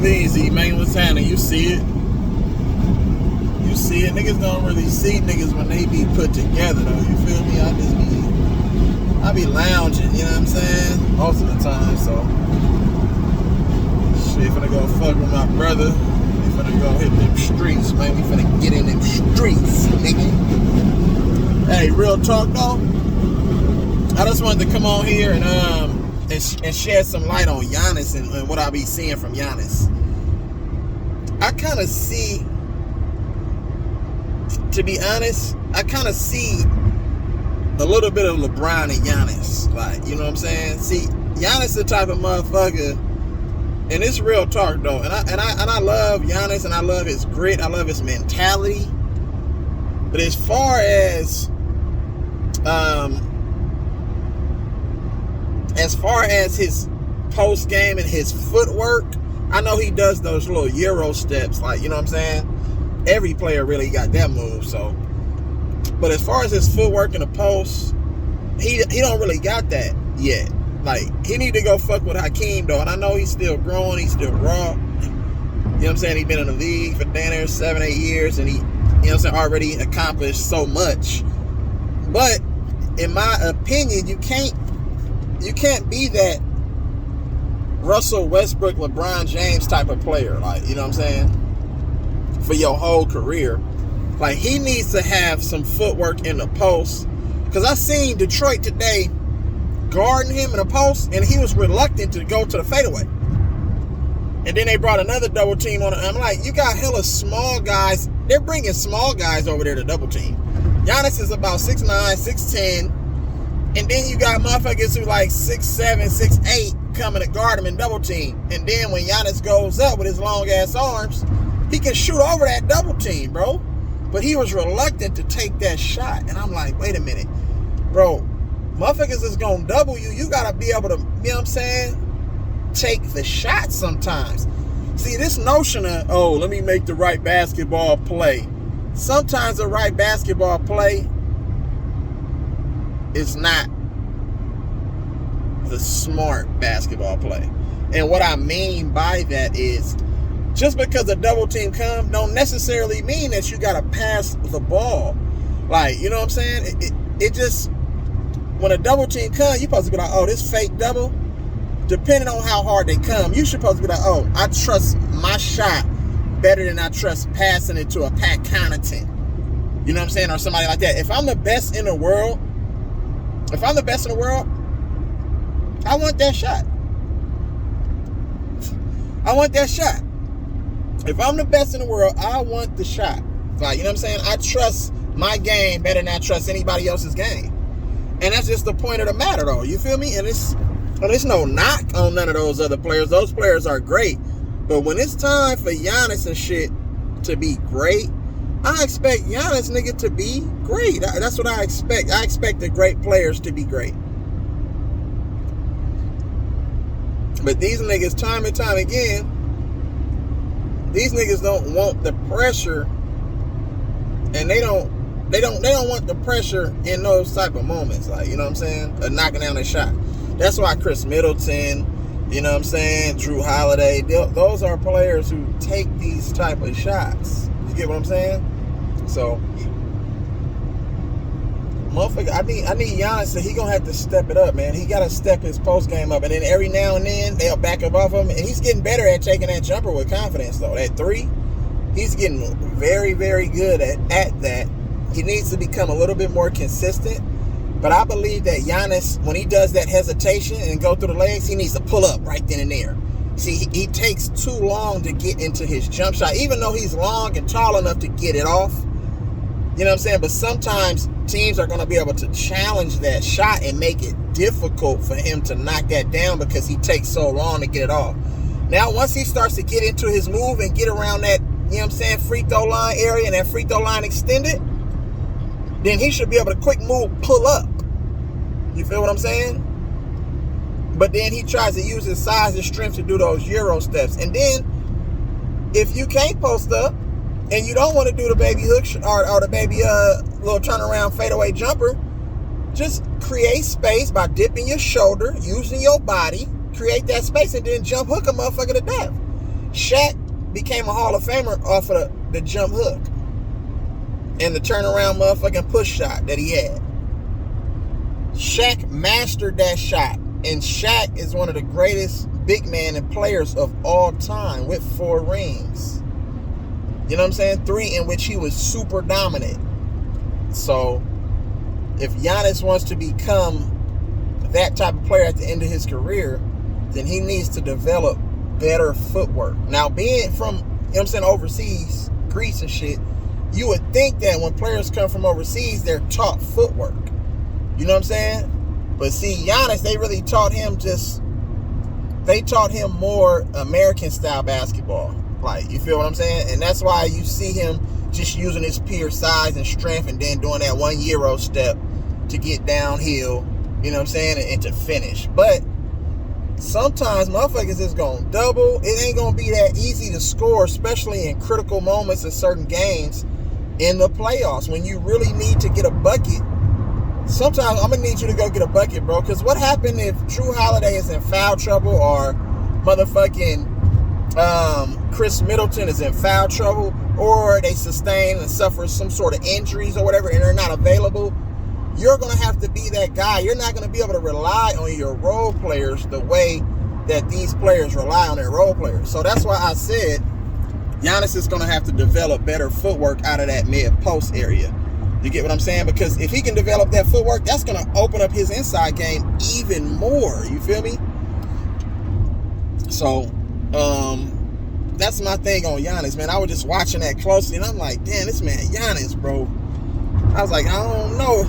E-Leezy, man, what's happening? You see it. You see it. Niggas don't really see niggas when they be put together, though. You feel me? I be lounging, you know what I'm saying? Most of the time, so. Shit, finna go fuck with my brother. We finna go hit them streets, man. We finna get in them streets, nigga. Hey, real talk, though. I just wanted to come on here and shed some light on Giannis and what I be seeing from Giannis. I kind of see, to be honest, I kind of see a little bit of LeBron and Giannis. Like, you know what I'm saying? See, Giannis the type of motherfucker, and it's real talk though. And I love Giannis and I love his grit. I love his mentality. But as far as his post game and his footwork, I know he does those little Euro steps, like, you know what I'm saying? Every player really got that move, so. But as far as his footwork in the post, he don't really got that yet. Like, he need to go fuck with Hakeem, though. And I know he's still growing, he's still raw. You know what I'm saying? He's been in the league for damn near 7-8 years, and he, you know what I'm saying, already accomplished so much. But in my opinion, you can't be that Russell Westbrook, LeBron James type of player, like, you know what I'm saying, for your whole career. Like, he needs to have some footwork in the post, because I seen Detroit today guarding him in the post, and he was reluctant to go to the fadeaway. And then they brought another double team on it. I'm like, you got hella small guys. They're bringing small guys over there to double team. Giannis is about 6'9", 6'10", and then you got motherfuckers who like 6'7", 6'8", coming to guard him and double team. And then when Giannis goes up with his long ass arms, he can shoot over that double team, bro. But he was reluctant to take that shot. And I'm like, wait a minute, bro. Motherfuckers is gonna double you. You gotta be able to, you know what I'm saying, take the shot sometimes. See, this notion of, oh, let me make the right basketball play. Sometimes the right basketball play is not the smart basketball play. And what I mean by that is, just because a double team comes don't necessarily mean that you gotta pass the ball. Like, you know what I'm saying? It just, when a double team comes, you're supposed to be like, oh, this fake double. Depending on how hard they come, you're supposed to be like, oh, I trust my shot better than I trust passing it to a Pat Connaughton. You know what I'm saying? Or somebody like that. If I'm the best in the world, I want that shot. I want that shot. If I'm the best in the world, I want the shot. Like, you know what I'm saying? I trust my game better than I trust anybody else's game. And that's just the point of the matter, though. You feel me? And there's no knock on none of those other players. Those players are great. But when it's time for Giannis and shit to be great, I expect Giannis, nigga, to be great. That's what I expect. I expect the great players to be great. But these niggas, time and time again, these niggas don't want the pressure, and they don't want the pressure in those type of moments, like, you know what I'm saying, of knocking down a shot. That's why Chris Middleton, you know what I'm saying, Drew Holiday, those are players who take these type of shots. You get what I'm saying? So, motherfucker, I need Giannis, so he gonna have to step it up, man. He gotta step his post game up, and then every now and then they'll back up off him, and he's getting better at taking that jumper with confidence, though. That three, he's getting very, very good at that. He needs to become a little bit more consistent. But I believe that Giannis, when he does that hesitation and go through the legs, he needs to pull up right then and there. See, he takes too long to get into his jump shot, even though he's long and tall enough to get it off. You know what I'm saying? But sometimes teams are going to be able to challenge that shot and make it difficult for him to knock that down because he takes so long to get it off. Now, once he starts to get into his move and get around that, you know what I'm saying, free throw line area and that free throw line extended, then he should be able to quick move, pull up. You feel what I'm saying? But then he tries to use his size and strength to do those Euro steps. And then, if you can't post up, and you don't want to do the baby hook or the baby little turnaround fadeaway jumper, just create space by dipping your shoulder, using your body, create that space, and then jump hook a motherfucker to death. Shaq became a Hall of Famer off of the jump hook and the turnaround motherfucking push shot that he had. Shaq mastered that shot, and Shaq is one of the greatest big man and players of all time with 4 rings. You know what I'm saying? 3 in which he was super dominant. So if Giannis wants to become that type of player at the end of his career, then he needs to develop better footwork. Now, being from, you know what I'm saying, overseas, Greece and shit, you would think that when players come from overseas, they're taught footwork. You know what I'm saying? But see, Giannis, they really taught him more American style basketball. Like, you feel what I'm saying? And that's why you see him just using his pure size and strength and then doing that 1 Euro step to get downhill, you know what I'm saying, and to finish. But sometimes motherfuckers is going to double. It ain't going to be that easy to score, especially in critical moments in certain games in the playoffs when you really need to get a bucket. Sometimes I'm going to need you to go get a bucket, bro, because what happened if Drew Holiday is in foul trouble or motherfucking Chris Middleton is in foul trouble, or they sustain and suffer some sort of injuries or whatever and they're not available? You're going to have to be that guy. You're not going to be able to rely on your role players the way that these players rely on their role players. So that's why I said Giannis is going to have to develop better footwork out of that mid-post area. You get what I'm saying? Because if he can develop that footwork, that's going to open up his inside game even more. You feel me? So, that's my thing on Giannis, man. I was just watching that closely, and I'm like, damn, this man Giannis, bro. I was like, I don't know.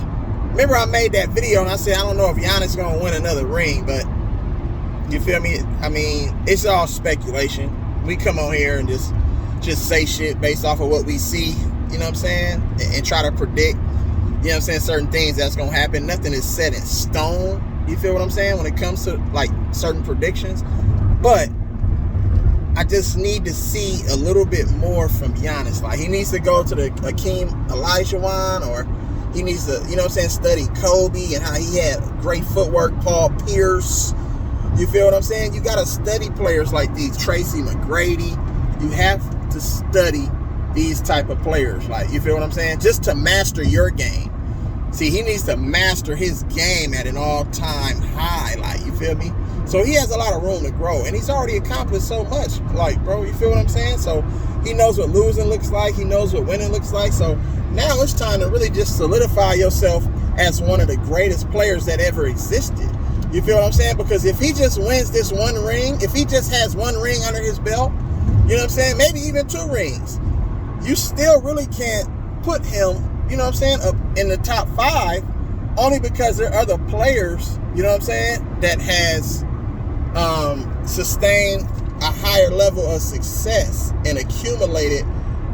Remember I made that video, and I said, I don't know if Giannis is going to win another ring, but you feel me? I mean, it's all speculation. We come on here and just say shit based off of what we see, you know what I'm saying? And try to predict, you know what I'm saying, certain things that's going to happen. Nothing is set in stone. You feel what I'm saying? When it comes to, like, certain predictions. But I just need to see a little bit more from Giannis. Like, he needs to go to the Hakeem Olajuwon, or he needs to, you know what I'm saying, study Kobe and how he had great footwork, Paul Pierce. You feel what I'm saying? You got to study players like these, Tracy McGrady. You have to study these type of players. Like, you feel what I'm saying? Just to master your game. See, he needs to master his game at an all-time high. Like, you feel me? So he has a lot of room to grow, and he's already accomplished so much. Like, bro, you feel what I'm saying? So he knows what losing looks like. He knows what winning looks like. So now it's time to really just solidify yourself as one of the greatest players that ever existed. You feel what I'm saying? Because if he just wins this 1 ring, if he just has 1 ring under his belt, you know what I'm saying? Maybe even 2 rings. You still really can't put him, you know what I'm saying, up in the top 5, only because there are other players, you know what I'm saying, that has sustained a higher level of success and accumulated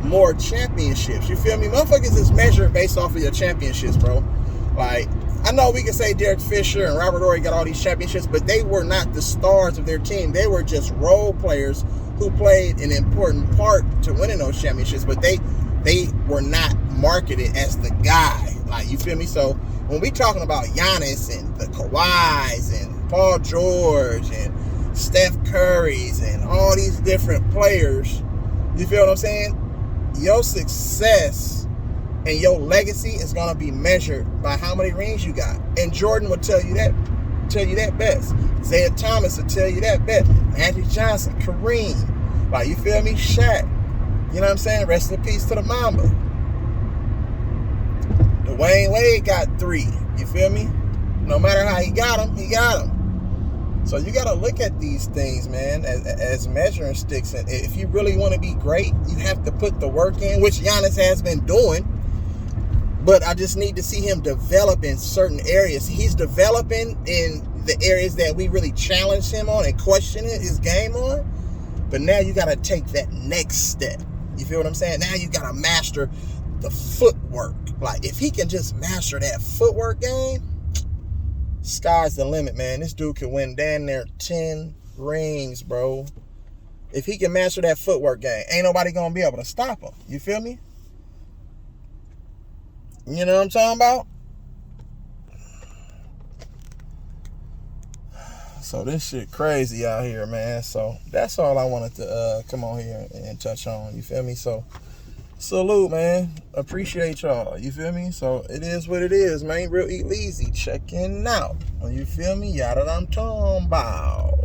more championships. You feel me? Motherfuckers is measured based off of your championships, bro. Like, I know we can say Derek Fisher and Robert Horry got all these championships, but they were not the stars of their team. They were just role players who played an important part to winning those championships, but they were not marketed as the guy. Like, you feel me? So when we talking about Giannis and the Kawhis and Paul George and Steph Curry's and all these different players, you feel what I'm saying? Your success and your legacy is going to be measured by how many rings you got. And Jordan will tell you that best. Isaiah Thomas will tell you that best. Magic Johnson, Kareem, like, you feel me? Shaq, you know what I'm saying? Rest in peace to the Mamba. Dwayne Wade got 3, you feel me? No matter how he got them, he got them. So you got to look at these things, man, as measuring sticks. And if you really want to be great, you have to put the work in, which Giannis has been doing. But I just need to see him develop in certain areas. He's developing in the areas that we really challenge him on and question his game on. But now you got to take that next step. You feel what I'm saying? Now you got to master the footwork. Like, if he can just master that footwork game, sky's the limit, man. This dude can win damn near 10 rings, bro. If he can master that footwork game, ain't nobody going to be able to stop him. You feel me? You know what I'm talking about? So this shit crazy out here, man. So that's all I wanted to come on here and touch on. You feel me? So salute, man. Appreciate y'all. You feel me? So it is what it is, man. Real E-Leezy checking out. You feel me? Yada I'm talking about.